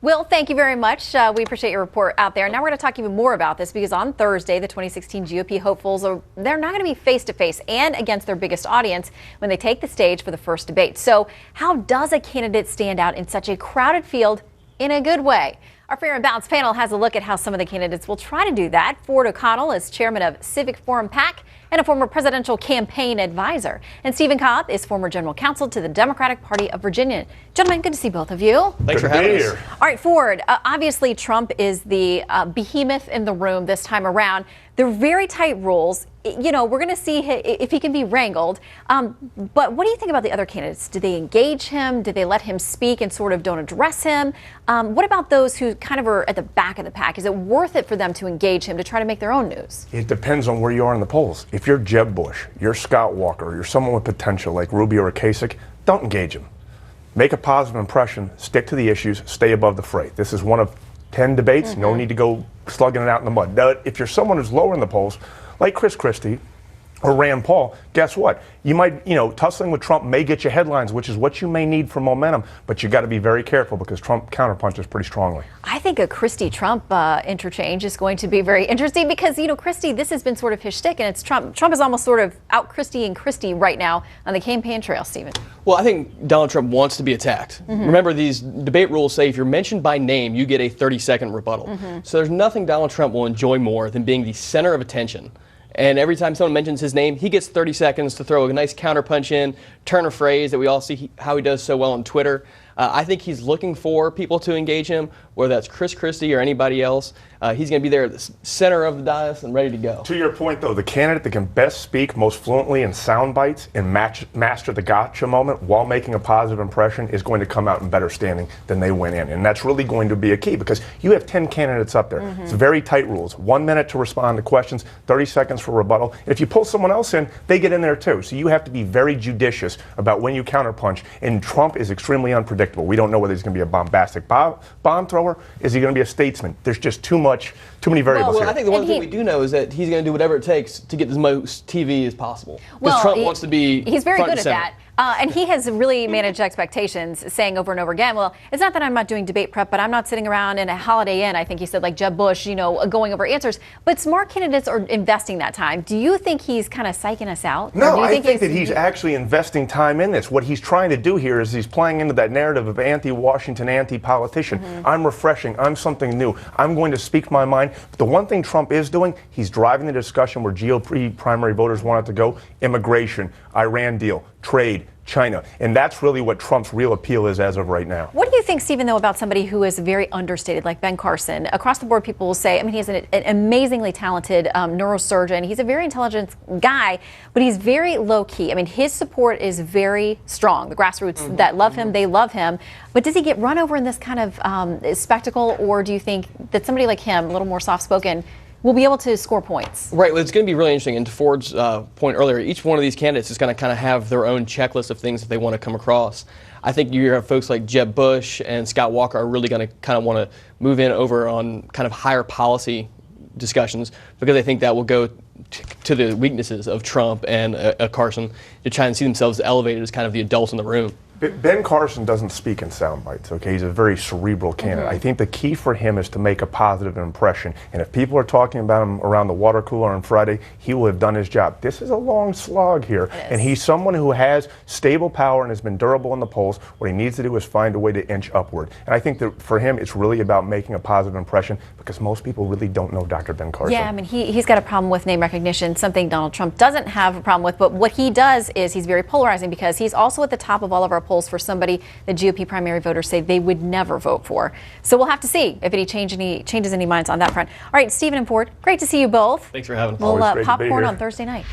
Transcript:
Will, thank you very much. We appreciate your report out there. Now we're going to talk even more about this because on Thursday, the 2016 GOP hopefuls, they're not going to be face-to-face and against their biggest audience when they take the stage for the first debate. So how does a candidate stand out in such a crowded field in a good way? Our Fair and Balanced panel has a look at how some of the candidates will try to do that. Ford O'Connell is chairman of Civic Forum PAC and a former presidential campaign advisor. And Stephen Cobb is former general counsel to the Democratic Party of Virginia. Gentlemen, good to see both of you. Thanks for having us. All right, Ford, obviously Trump is the behemoth in the room this time around. They're very tight rules. You know, we're going to see if he can be wrangled. But what do you think about the other candidates? Do they engage him? Do they let him speak and sort of don't address him? What about those who kind of are at the back of the pack? Is it worth it for them to engage him to try to make their own news? It depends on where you are in the polls. If you're Jeb Bush, you're Scott Walker, you're someone with potential like Rubio or Kasich, don't engage him. Make a positive impression, stick to the issues, stay above the fray. This is one of 10 debates. No need to go slugging it out in the mud. Now, if you're someone who's lower in the polls, like Chris Christie or Rand Paul, guess what? You might, tussling with Trump may get you headlines, which is what you may need for momentum, but you got to be very careful because Trump counterpunches pretty strongly. I think a Christie-Trump interchange is going to be very interesting because, Christie, this has been sort of his shtick, and it's Trump. Trump is almost sort of out Christie-ing Christie right now on the campaign trail, Stephen. Well, I think Donald Trump wants to be attacked. Remember, these debate rules say if you're mentioned by name, you get a 30-second rebuttal. So there's nothing Donald Trump will enjoy more than being the center of attention. And every time someone mentions his name, he gets 30 seconds to throw a nice counterpunch in, turn a phrase that we all see how he does so well on Twitter. I think he's looking for people to engage him, whether that's Chris Christie or anybody else. He's going to be there at the center of the dais and ready to go. To your point, though, the candidate that can best speak most fluently in sound bites and master the gotcha moment while making a positive impression is going to come out in better standing than they went in. And that's really going to be a key because you have 10 candidates up there. It's very tight rules. 1 minute to respond to questions, 30 seconds for rebuttal. And if you pull someone else in, they get in there too. So you have to be very judicious about when you counterpunch. And Trump is extremely unpredictable. We don't know whether he's going to be a bombastic bomb thrower. Is he going to be a statesman? There's just too many variables here. I think the one thing we do know is that he's going to do whatever it takes to get as most TV as possible. Because Trump wants to be He's very front good and at center. that. And he has really managed expectations, saying over and over again, well, it's not that I'm not doing debate prep, but I'm not sitting around in a Holiday Inn, I think he said, like Jeb Bush, going over answers. But smart candidates are investing that time. Do you think he's kind of psyching us out? No, I think that he's actually investing time in this. What he's trying to do here is he's playing into that narrative of anti-Washington, anti-politician. I'm refreshing. I'm something new. I'm going to speak my mind. But the one thing Trump is doing, he's driving the discussion where GOP primary voters want it to go. Immigration, Iran deal, trade, China. And that's really what Trump's real appeal is as of right now. What do you think, Stephen, though, about somebody who is very understated, like Ben Carson? Across the board, people will say, he's an amazingly talented neurosurgeon. He's a very intelligent guy, but he's very low-key. His support is very strong. The grassroots that love him, they love him. But does he get run over in this kind of spectacle, or do you think that somebody like him, a little more soft-spoken, will be able to score points? Right. Well, it's going to be really interesting. And to Ford's point earlier, each one of these candidates is going to kind of have their own checklist of things that they want to come across. I think you have folks like Jeb Bush and Scott Walker are really going to kind of want to move in over on kind of higher policy discussions because they think that will go to the weaknesses of Trump and Carson to try and see themselves elevated as kind of the adults in the room. Ben Carson doesn't speak in sound bites, okay? He's a very cerebral candidate. I think the key for him is to make a positive impression. And if people are talking about him around the water cooler on Friday, he will have done his job. This is a long slog here. And he's someone who has stable power and has been durable in the polls. What he needs to do is find a way to inch upward. And I think that for him, it's really about making a positive impression because most people really don't know Dr. Ben Carson. Yeah, he's got a problem with name recognition, something Donald Trump doesn't have a problem with. But what he does is he's very polarizing because he's also at the top of all of our polls for somebody the GOP primary voters say they would never vote for. So we'll have to see if he changes any minds on that front. All right, Stephen and Ford, great to see you both. Thanks for having us. We'll popcorn on Thursday night.